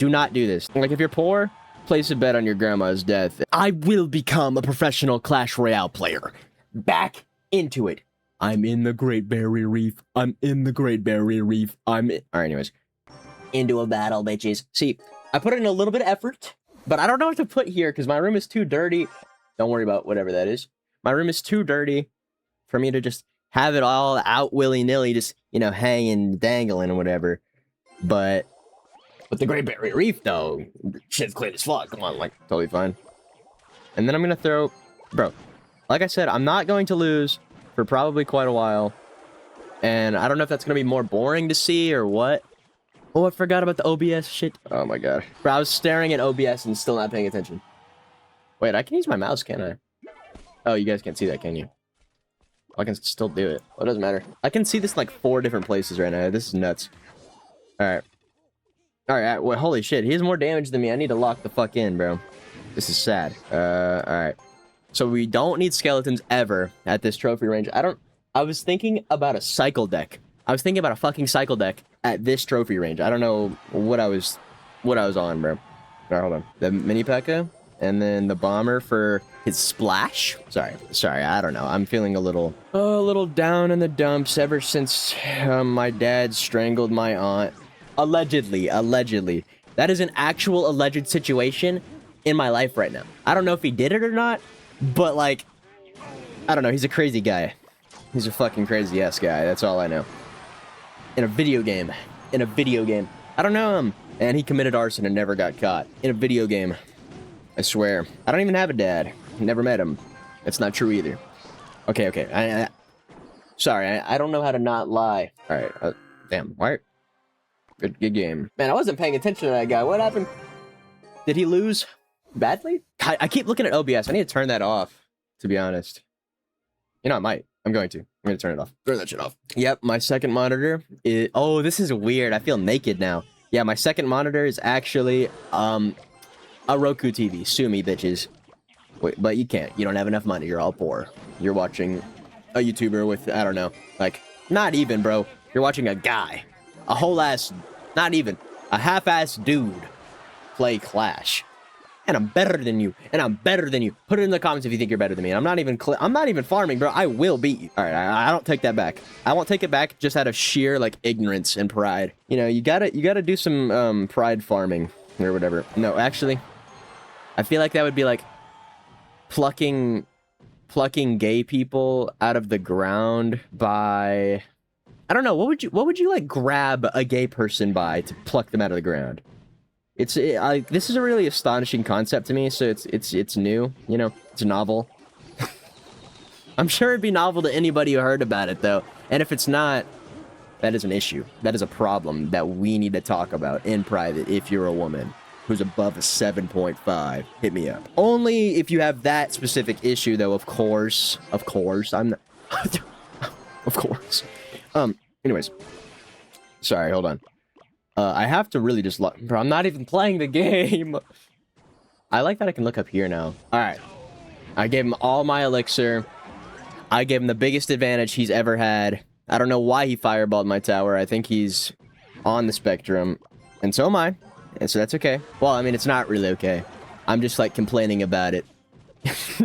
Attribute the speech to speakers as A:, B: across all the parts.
A: Do not do this. Like, if you're poor, place a bet on your grandma's death. I will become a professional Clash Royale player. Back into it. I'm in the Great Barrier Reef. I'm in the Great Barrier Reef. Alright, anyways. Into a battle, bitches. See, I put in a little bit of effort, but I don't know what to put here because my room is too dirty. Don't worry about whatever that is. My room is too dirty for me to just have it all out willy-nilly, just, you know, hanging, dangling, or whatever. But with the Great Barrier Reef, though, shit's clean as fuck. Come on, like, totally fine. And then I'm gonna throw... Bro, like I said, I'm not going to lose for probably quite a while. And I don't know if that's gonna be more boring to see or what. Oh, I forgot about the OBS shit. Oh my god. Bro, I was staring at OBS and still not paying attention. Wait, I can use my mouse, can't I? Oh, you guys can't see that, can you? I can still do it. Well, it doesn't matter. I can see this in like 4 different places right now. This is nuts. Alright. Alright, well, holy shit. He has more damage than me. I need to lock the fuck in, bro. This is sad. Alright. So we don't need skeletons ever at this trophy range. I was thinking about a cycle deck. I was thinking about a fucking cycle deck at this trophy range. I don't know what I was on, bro. Alright, hold on. The mini P.E.K.K.A. And then the bomber for his splash. Sorry, I don't know. I'm feeling a little down in the dumps ever since my dad strangled my aunt. Allegedly. That is an actual alleged situation in my life right now. I don't know if he did it or not, but like, I don't know. He's a crazy guy. He's a fucking crazy-ass guy. That's all I know. In a video game. I don't know him. And he committed arson and never got caught. In a video game. I swear. I don't even have a dad. Never met him. It's not true either. Okay. Sorry, I don't know how to not lie. Alright, damn. Why? Good game. Man, I wasn't paying attention to that guy. What happened? Did he lose badly? I keep looking at OBS. I need to turn that off, to be honest. You know, I might. I'm going to turn it off. Turn that shit off. Yep, my second monitor is... Oh, this is weird. I feel naked now. Yeah, my second monitor is actually, a Roku TV. Sue me, bitches. Wait, but you can't. You don't have enough money. You're all poor. You're watching a YouTuber with, I don't know, like, not even, bro. You're watching a guy. A whole ass, not even, a half-ass dude play Clash. And I'm better than you. Put it in the comments if you think you're better than me. And I'm not even farming, bro. I will beat you. All right, I don't take that back. I won't take it back just out of sheer, like, ignorance and pride. You know, you gotta do some, pride farming or whatever. No, actually, I feel like that would be, like, plucking gay people out of the ground by... I don't know, what would you, like, grab a gay person by to pluck them out of the ground? This is a really astonishing concept to me, so it's new, you know, it's novel. I'm sure it'd be novel to anybody who heard about it, though. And if it's not, that is an issue. That is a problem that we need to talk about in private if you're a woman who's above a 7.5. Hit me up. Only if you have that specific issue, though, of course, I'm not... Of course. Anyways. Sorry, hold on. I have to really just look. Bro, I'm not even playing the game. I like that I can look up here now. Alright. I gave him all my elixir. I gave him the biggest advantage he's ever had. I don't know why he fireballed my tower. I think he's on the spectrum. And so am I. And so that's okay. Well, I mean, it's not really okay. I'm just, like, complaining about it.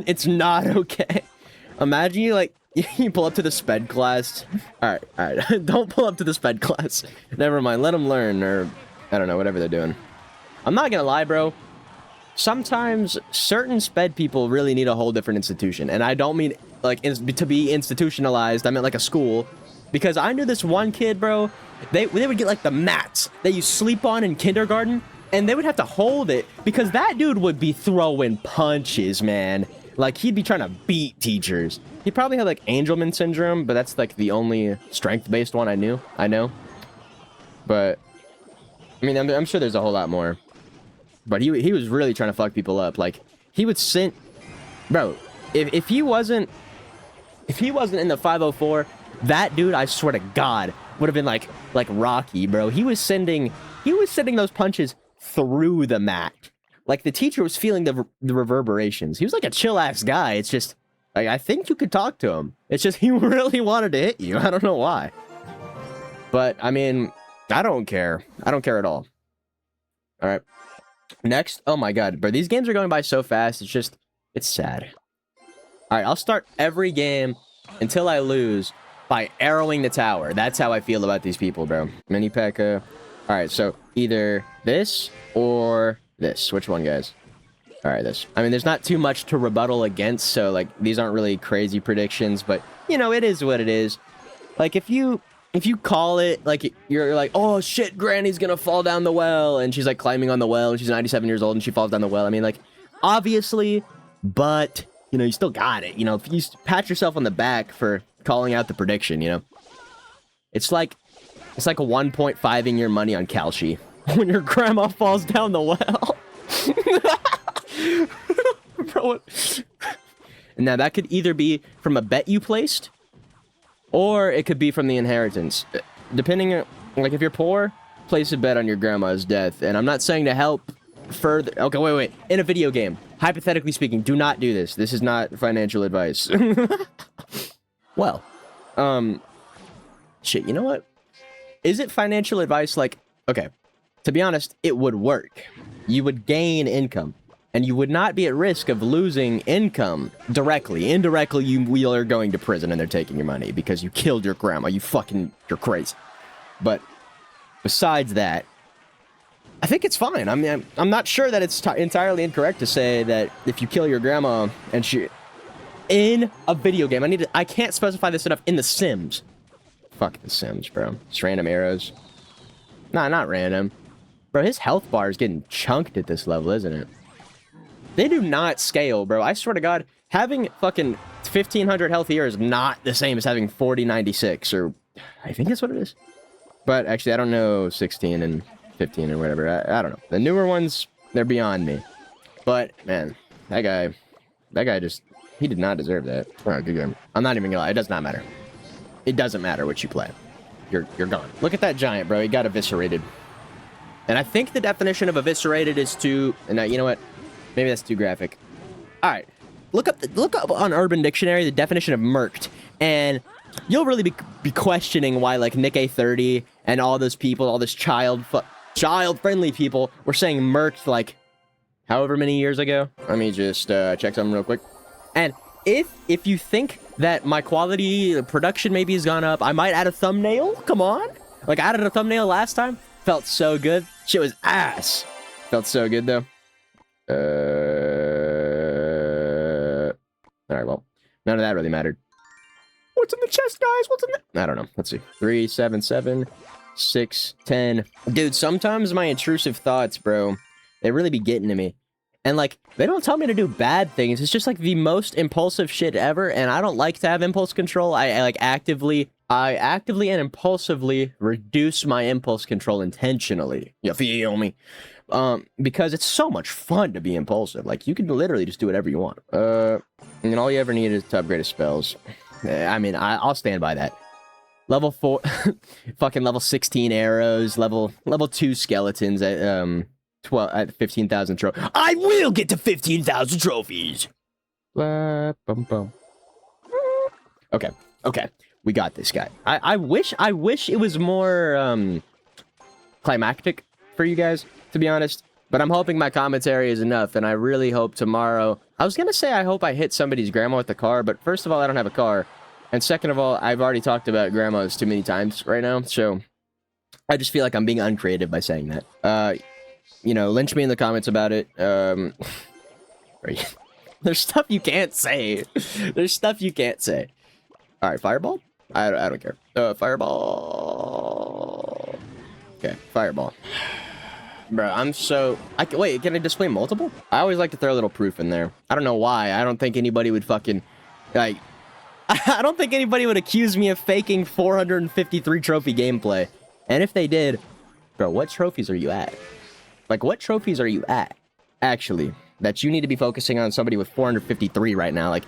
A: It's not okay. Imagine you, like, you pull up to the sped class. Alright. Don't pull up to the sped class. Never mind. Let them learn, or... I don't know, whatever they're doing. I'm not gonna lie, bro. Sometimes, certain sped people really need a whole different institution. And I don't mean, like, to be institutionalized. I meant, like, a school. Because I knew this one kid, bro. They would get, like, the mats that you sleep on in kindergarten. And they would have to hold it. Because that dude would be throwing punches, man. Like, he'd be trying to beat teachers. He probably had, like, Angelman syndrome, but that's, like, the only strength-based one I know. But, I mean, I'm sure there's a whole lot more. But he was really trying to fuck people up. Like, he would send... Bro, if he wasn't in the 504, that dude, I swear to God, would have been, like Rocky, bro. He was sending those punches through the mat. Like, the teacher was feeling the reverberations. He was like a chill-ass guy. It's just, like, I think you could talk to him. It's just he really wanted to hit you. I don't know why. But, I mean, I don't care. I don't care at all. All right. Next. Oh my god, bro. These games are going by so fast. It's sad. All right. I'll start every game until I lose by arrowing the tower. That's how I feel about these people, bro. Mini P.E.K.K.A. All right. So either this or this. Which one, guys? All right, this. I mean, there's not too much to rebuttal against, so, like, these aren't really crazy predictions, but, you know, it is what it is. Like, if you call it, like, you're like, oh, shit, Granny's gonna fall down the well, and she's, like, climbing on the well, and she's 97 years old, and she falls down the well. I mean, like, obviously, but, you know, you still got it. You know, if you pat yourself on the back for calling out the prediction, you know? It's like a 1.5ing your money on Kalshi when your grandma falls down the well. Bro, now that could either be from a bet you placed, or it could be from the inheritance. Depending on, like, if you're poor, place a bet on your grandma's death. And I'm not saying to help further. Okay, wait. In a video game, hypothetically speaking, do not do this. This is not financial advice. Well, shit, you know what? Is it financial advice? Like, okay, to be honest, it would work. You would gain income. And you would not be at risk of losing income directly. Indirectly, you are going to prison and they're taking your money because you killed your grandma. You're crazy. But besides that, I think it's fine. I mean, I'm not sure that it's entirely incorrect to say that if you kill your grandma and she... In a video game, I can't specify this enough. In The Sims. Fuck The Sims, bro. Just random arrows. Nah, not random. Bro, his health bar is getting chunked at this level, isn't it? They do not scale, bro. I swear to God, having fucking 1,500 health here is not the same as having 4096, or I think that's what it is. But actually, I don't know 16 and 15 or whatever. I don't know. The newer ones, they're beyond me. But, man, that guy just, he did not deserve that. Oh, good game. I'm not even gonna lie. It does not matter. It doesn't matter what you play. You're gone. Look at that giant, bro. He got eviscerated. And I think the definition of eviscerated is to, and you know what? Maybe that's too graphic. All right, look up on Urban Dictionary the definition of murked, and you'll really be questioning why, like, Nick A30 and all those people, all this child-friendly people were saying murked, like, however many years ago. Let me just check something real quick. And if you think that my quality production maybe has gone up, I might add a thumbnail. Come on, like, I added a thumbnail last time. Felt so good. Shit was ass. Felt so good though. All right, well, none of that really mattered. What's in the chest, guys? What's in the... I don't know. Let's see. 3, 7, 7, 6, 10. Dude, sometimes my intrusive thoughts, bro, they really be getting to me. And, like, they don't tell me to do bad things. It's just, like, the most impulsive shit ever, and I don't like to have impulse control. I actively and impulsively reduce my impulse control intentionally. You feel me? Because it's so much fun to be impulsive. Like, you can literally just do whatever you want. And all you ever need is to upgrade his spells. I mean, I'll stand by that. Level 4, fucking level 16 arrows, level 2 skeletons at 15,000 trophies. I will get to 15,000 trophies. Okay, we got this guy. I wish it was more climactic for you guys, to be honest, but I'm hoping my commentary is enough, and I really hope tomorrow... I was gonna say I hope I hit somebody's grandma with the car, but first of all, I don't have a car, and second of all, I've already talked about grandmas too many times right now, so I just feel like I'm being uncreative by saying that. You know, lynch me in the comments about it. There's stuff you can't say. There's stuff you can't say. All right, fireball? I don't care. Fireball. Okay, fireball. Bro, I'm so... Wait, can I display multiple? I always like to throw a little proof in there. I don't know why. I don't think anybody would fucking... Like... I don't think anybody would accuse me of faking 453 trophy gameplay. And if they did... Bro, what trophies are you at? Like, what trophies are you at? Actually, that you need to be focusing on somebody with 453 right now. Like,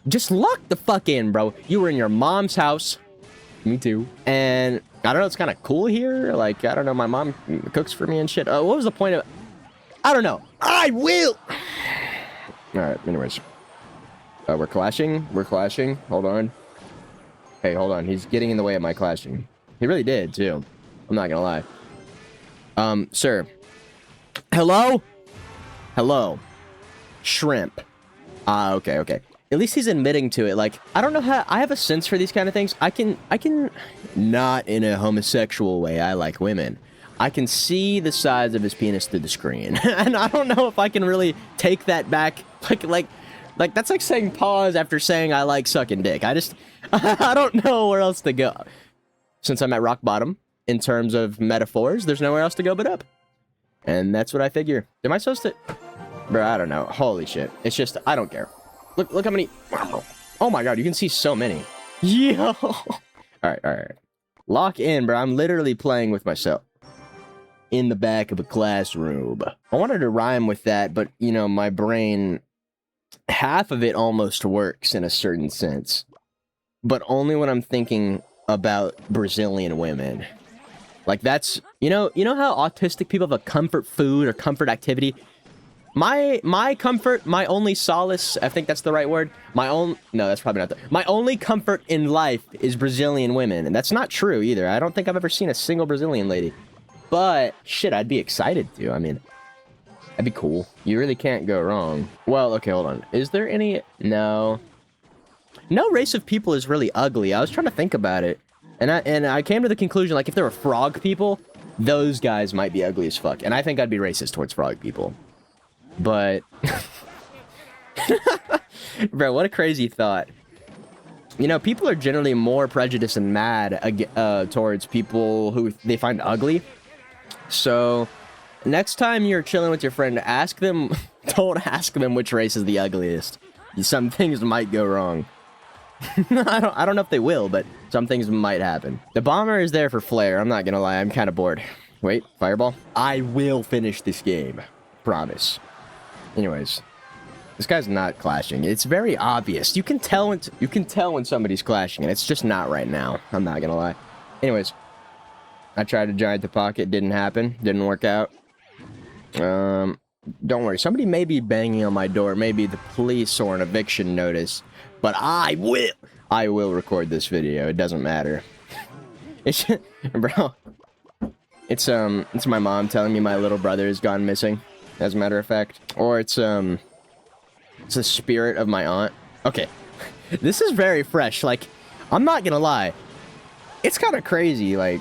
A: just lock the fuck in, bro. You were in your mom's house. Me too. And... I don't know, it's kind of cool here. Like, I don't know, my mom cooks for me and shit. What was the point of... I don't know. I will! Alright, anyways. We're clashing. Hold on. Hey, hold on. He's getting in the way of my clashing. He really did, too. I'm not gonna lie. Sir. Hello? Hello. Shrimp. Okay, okay. At least he's admitting to it. Like, I don't know how... I have a sense for these kind of things. I can... Not in a homosexual way. I like women. I can see the size of his penis through the screen. And I don't know if I can really take that back. Like, that's like saying pause after saying I like sucking dick. I don't know where else to go. Since I'm at rock bottom, in terms of metaphors, there's nowhere else to go but up. And that's what I figure. Am I supposed to... Bro, I don't know. Holy shit. It's just... I don't care. Look how many... Oh my god, you can see so many. Yo! Alright. Lock in, bro. I'm literally playing with myself. In the back of a classroom. I wanted to rhyme with that, but, you know, my brain... Half of it almost works in a certain sense. But only when I'm thinking about Brazilian women. Like, that's... You know how autistic people have a comfort food or comfort activity? My comfort, my only solace, I think that's the right word. No, that's probably not my only comfort in life is Brazilian women. And that's not true either. I don't think I've ever seen a single Brazilian lady. But, shit, I'd be excited to. I mean, that'd be cool. You really can't go wrong. Well, okay, hold on. Is there any... No. No race of people is really ugly. I was trying to think about it. And I came to the conclusion, like, if there were frog people, those guys might be ugly as fuck. And I think I'd be racist towards frog people. But... Bro, what a crazy thought. You know, people are generally more prejudiced and mad towards people who they find ugly. So, next time you're chilling with your friend, ask them... Don't ask them which race is the ugliest. Some things might go wrong. I don't know if they will, but some things might happen. The bomber is there for flair. I'm not gonna lie. I'm kind of bored. Wait, fireball? I will finish this game. Promise. Anyways, this guy's not clashing. It's very obvious. You can tell when somebody's clashing, and it's just not right now. I'm not gonna lie. Anyways, I tried to giant the pocket. Didn't happen. Didn't work out. Don't worry. Somebody may be banging on my door. Maybe the police or an eviction notice. But I will record this video. It doesn't matter. It's bro. It's my mom telling me my little brother has gone missing, as a matter of fact. Or it's the spirit of my aunt. Okay. This is very fresh. Like, I'm not gonna lie. It's kind of crazy, like,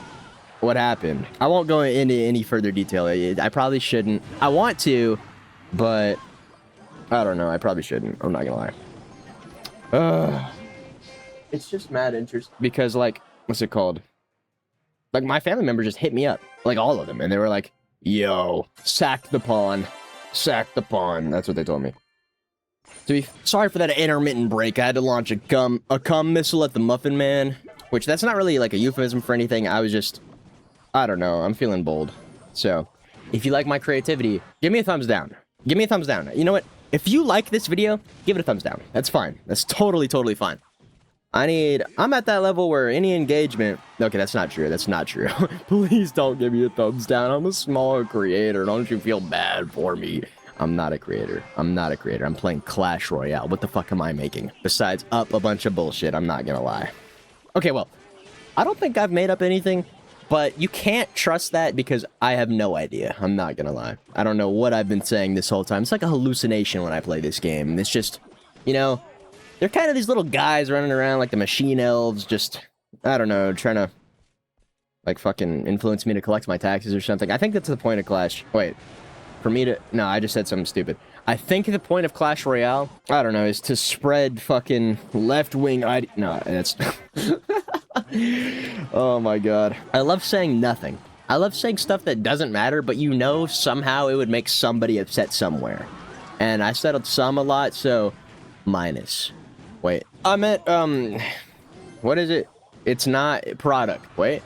A: what happened. I won't go into any further detail. I probably shouldn't. I want to, but I don't know. I probably shouldn't. I'm not gonna lie. It's just mad interest because, like, what's it called? Like, my family members just hit me up, like all of them, and they were like, "Yo, sack the pawn, sack the pawn." That's what they told me. Sorry for that intermittent break. I had to launch a cum missile at the Muffin Man, which that's not really like a euphemism for anything. I was just, I don't know. I'm feeling bold. So, if you like my creativity, give me a thumbs down. Give me a thumbs down. You know what? If you like this video, give it a thumbs down. That's fine. That's totally fine. I'm at that level where any engagement... Okay, that's not true. That's not true. Please don't give me a thumbs down. I'm a small creator. Don't you feel bad for me? I'm not a creator. I'm not a creator. I'm playing Clash Royale. What the fuck am I making? Besides up a bunch of bullshit, I'm not gonna lie. Okay, well, I don't think I've made up anything, but you can't trust that because I have no idea. I'm not gonna lie. I don't know what I've been saying this whole time. It's like a hallucination when I play this game. It's just, you know, they're kind of these little guys running around like the machine elves, just, I don't know, trying to, like, fucking influence me to collect my taxes or something. I think that's the point of Clash. Wait, for me to, no, I just said something stupid. I think the point of Clash Royale, I don't know, is to spread fucking left-wing no, that's... Oh my god. I love saying nothing. I love saying stuff that doesn't matter, but you know somehow it would make somebody upset somewhere. And I said some a lot, so minus. Wait. I meant, what is it? It's not product. Wait.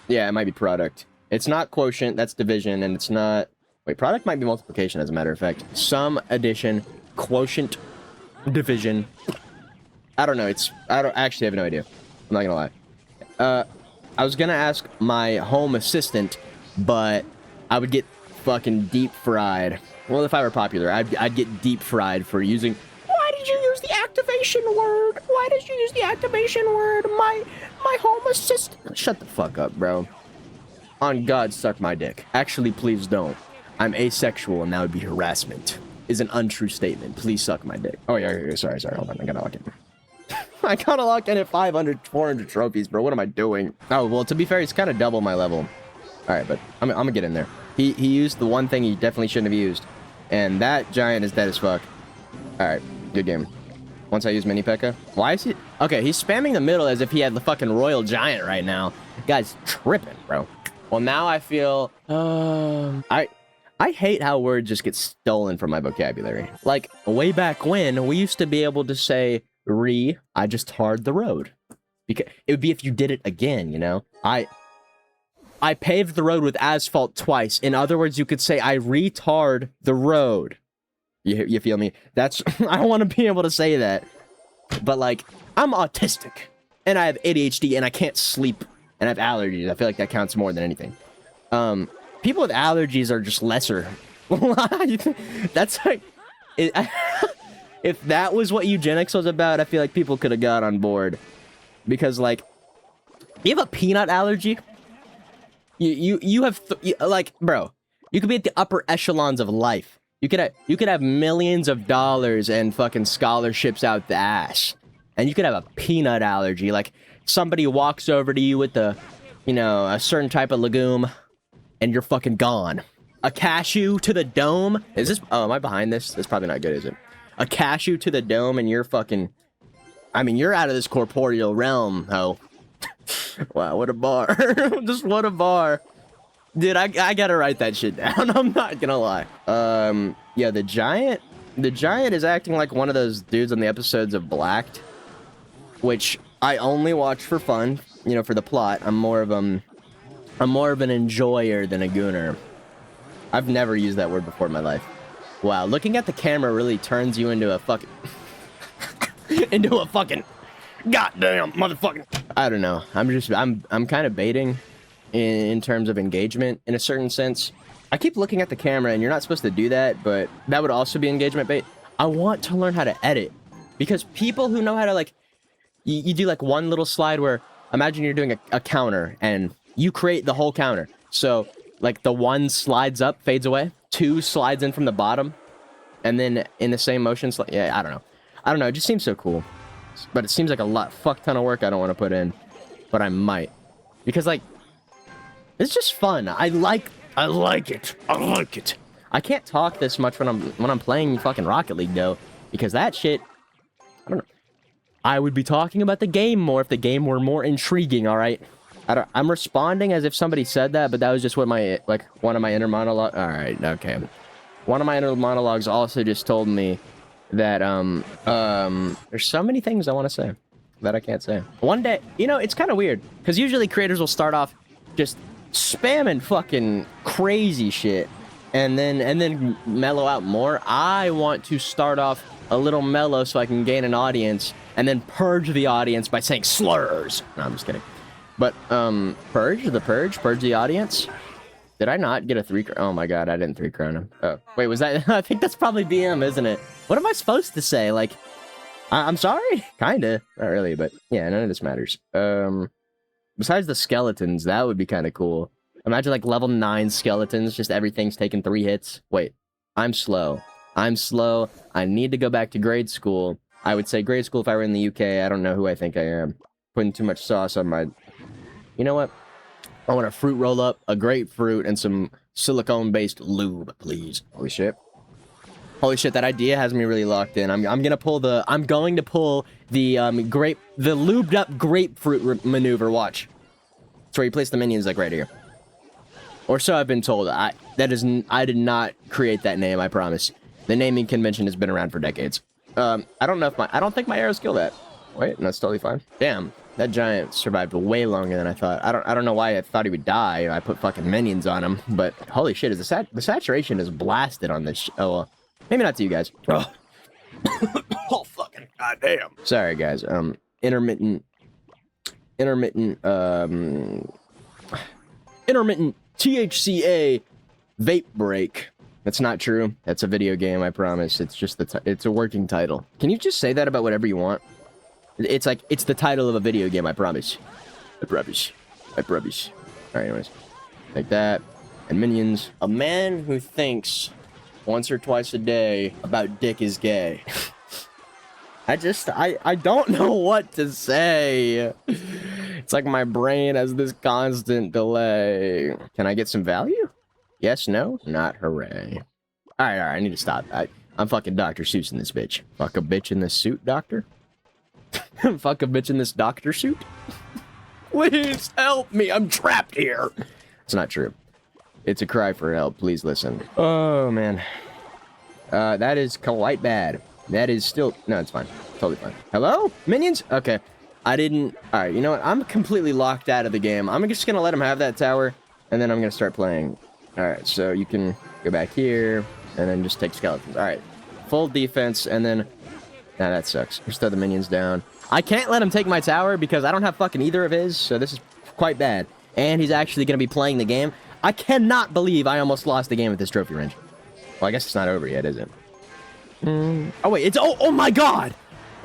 A: Yeah, it might be product. It's not quotient, that's division, and it's not... Wait, product might be multiplication, as a matter of fact. Sum, addition, quotient, division. I don't know, I actually have no idea. I'm not gonna lie. I was gonna ask my home assistant, but I would get fucking deep fried. Well, if I were popular, I'd get deep fried for using... Why did you use the activation word? Why did you use the activation word? My home assistant... Shut the fuck up, bro. On God, suck my dick. Actually, please don't. I'm asexual and that would be harassment. Is an untrue statement. Please suck my dick. Oh, yeah, sorry. Hold on, I gotta lock in. I gotta lock in at 500, 400 trophies, bro. What am I doing? Oh, well, to be fair, he's kind of double my level. All right, but I'm gonna get in there. He used the one thing he definitely shouldn't have used. And that giant is dead as fuck. All right, good game. Once I use mini P.E.K.K.A. Why is he... Okay, he's spamming the middle as if he had the fucking royal giant right now. Guy's tripping, bro. Well, now I feel... I hate how words just get stolen from my vocabulary. Like, way back when, we used to be able to say, I just tarred the road. Because it would be if you did it again, you know? I paved the road with asphalt twice. In other words, you could say, I retarred the road. You feel me? That's... I want to be able to say that. But, like, I'm autistic. And I have ADHD, and I can't sleep. And I have allergies. I feel like that counts more than anything. People with allergies are just lesser. That's like... If that was what eugenics was about, I feel like people could have got on board. Because, like... You have a peanut allergy? You have... like, bro. You could be at the upper echelons of life. You could have millions of dollars and fucking scholarships out the ass. And you could have a peanut allergy. Like, somebody walks over to you with a certain type of legume, and you're fucking gone. A cashew to the dome? Is this... Oh, am I behind this? That's probably not good, is it? A cashew to the dome, and you're fucking... I mean, you're out of this corporeal realm, ho. Wow, what a bar. Just what a bar. Dude, I gotta write that shit down. I'm not gonna lie. Yeah, the giant is acting like one of those dudes on the episodes of Blacked, which I only watch for fun, you know, for the plot. I'm more of an enjoyer than a gooner. I've never used that word before in my life. Wow, looking at the camera really turns you into a fucking goddamn motherfucking... I don't know. I'm kind of baiting in terms of engagement in a certain sense. I keep looking at the camera and you're not supposed to do that, but that would also be engagement bait. I want to learn how to edit because people who know how to, like, you do like one little slide where imagine you're doing a counter and you create the whole counter. So like the one slides up, fades away, two slides in from the bottom, and then in the same motion, yeah, I don't know. It just seems so cool, but it seems like a fuck ton of work I don't want to put in, but I might, because like, it's just fun. I like it. I can't talk this much when I'm playing fucking Rocket League though, because that shit, I don't know. I would be talking about the game more if the game were more intriguing, all right? I'm responding as if somebody said that, but that was just what my, like, one of my inner monologue. All right, okay. One of my inner monologues also just told me that, there's so many things I want to say that I can't say. One day, you know, it's kind of weird, because usually creators will start off just spamming fucking crazy shit, and then mellow out more. I want to start off a little mellow so I can gain an audience, and then purge the audience by saying slurs. No, I'm just kidding. But, purge the audience. Did I not get a 3 crown? Oh my god, I didn't 3 crown him. Oh, wait, was that? I think that's probably BM, isn't it? What am I supposed to say? Like, I'm sorry? Kinda. Not really, but yeah, none of this matters. Besides the skeletons, that would be kind of cool. Imagine like level 9 skeletons, just everything's taking 3 hits. Wait, I'm slow. I need to go back to grade school. I would say grade school if I were in the UK. I don't know who I think I am. Putting too much sauce on my... You know what? I want a fruit roll-up, a grapefruit, and some silicone-based lube, please. Holy shit. Holy shit, that idea has me really locked in. I'm going to pull the lubed-up grapefruit maneuver, watch. It's where you place the minions, like, right here. Or so I've been told. I did not create that name, I promise. The naming convention has been around for decades. I don't think my arrows kill that. Wait, no, it's totally fine. Damn, that giant survived way longer than I thought. I don't know why I thought he would die. I put fucking minions on him, but holy shit, is the saturation is blasted on this. Oh, well, maybe not to you guys. Oh, oh fucking goddamn. Sorry, guys. Intermittent THCA vape break. That's not true. That's a video game, I promise. It's just it's a working title. Can you just say that about whatever you want? It's like, it's the title of a video game, I promise. I promise. Alright, anyways. Take that. And minions. A man who thinks once or twice a day about dick is gay. I don't know what to say. It's like my brain has this constant delay. Can I get some value? Yes, no, not hooray. All right, I need to stop. I'm fucking Dr. Seuss in this bitch. Fuck a bitch in this suit, doctor. Fuck a bitch in this doctor suit. Please help me, I'm trapped here. It's not true. It's a cry for help, please listen. Oh, man. That is quite bad. That is still... No, it's fine. Totally fine. Hello? Minions? Okay. I didn't... Alright, you know what? I'm completely locked out of the game. I'm just gonna let him have that tower, and then I'm gonna start playing. Alright, so you can go back here, and then just take skeletons. Alright. Full defense, and then... Nah, that sucks. Just throw the minions down. I can't let him take my tower, because I don't have fucking either of his, so this is quite bad. And he's actually gonna be playing the game. I cannot believe I almost lost the game at this trophy range. Well, I guess it's not over yet, is it? Oh, wait, it's... Oh my god!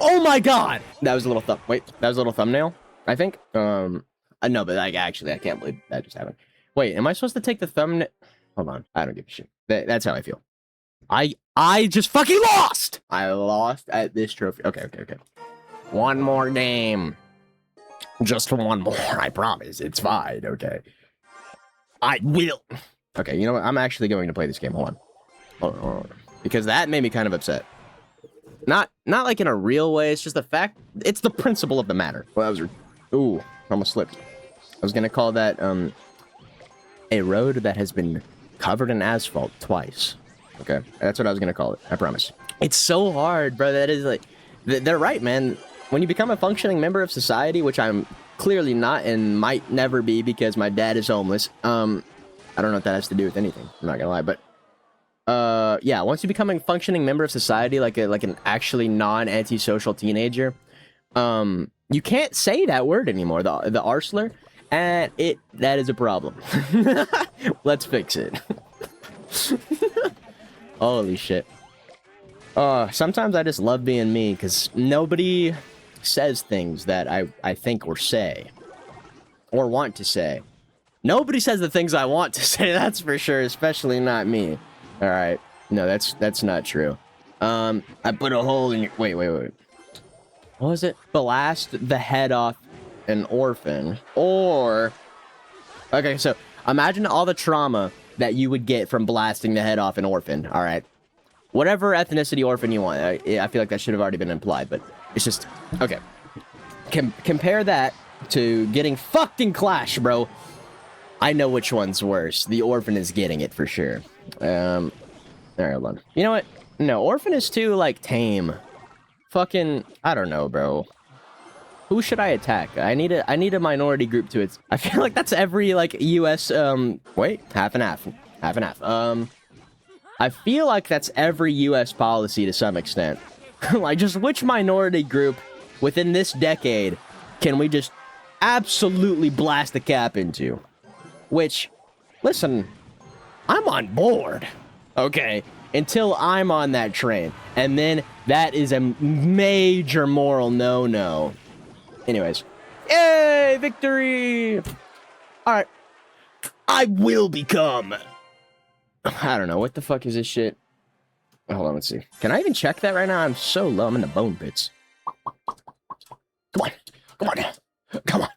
A: Oh my god! That was a little Wait, that was a little thumbnail, I think. No, but actually, I can't believe that just happened. Wait, am I supposed to take the thumbnail? Hold on, I don't give a shit. That's how I feel. I just fucking lost! I lost at this trophy. Okay. One more game. Just one more, I promise. It's fine, okay. I will. Okay, you know what? I'm actually going to play this game. Hold on. Because that made me kind of upset. Not like in a real way. It's just the fact. It's the principle of the matter. Well, that was... Ooh, almost slipped. I was going to call that, a road that has been covered in asphalt twice. Okay? That's what I was going to call it. I promise. It's so hard, bro. That is like... They're right, man. When you become a functioning member of society, which I'm clearly not and might never be because my dad is homeless. I don't know what that has to do with anything. I'm not gonna lie, but yeah, once you become a functioning member of society, like an actually non-antisocial teenager, you can't say that word anymore, the arsler, and that is a problem. Let's fix it. Holy shit. Sometimes I just love being me because nobody says things that I think or say or want to say. Nobody says the things I want to say, that's for sure, especially not me. All right. No, that's not true. I put a hole in your... Wait. What was it? Blast the head off an orphan. Or... Okay, so imagine all the trauma that you would get from blasting the head off an orphan, all right? Whatever ethnicity orphan you want. I feel like that should have already been implied, but it's just... Okay. Compare that to getting fucked in Clash, bro. I know which one's worse. The orphan is getting it for sure. Alright, hold on. You know what? No, orphan is too, like, tame. Fucking... I don't know, bro. Who should I attack? I need a minority group to it. I feel like that's every, like, US, Wait. Half and half. Half and half. I feel like that's every US policy to some extent. Like, just which minority group within this decade can we just absolutely blast the cap into? Which, listen, I'm on board, okay? Until I'm on that train. And then that is a major moral no-no. Anyways. Yay! Victory! Alright. I will become... I don't know. What the fuck is this shit? Hold on, let's see. Can I even check that right now? I'm so low. I'm in the bone pits. Come on. Come on. Come on.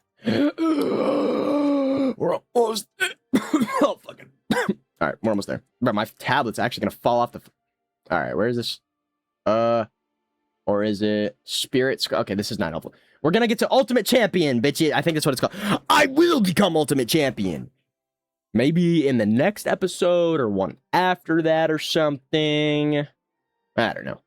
A: We're almost... Oh, fucking... Alright, we're almost there. Bro, my tablet's actually gonna fall off the... Alright, where is this? Or is it... Spirits? Okay, this is not helpful. We're gonna get to Ultimate Champion, bitch. I think that's what it's called. I will become Ultimate Champion. Maybe in the next episode or one after that or something. I don't know.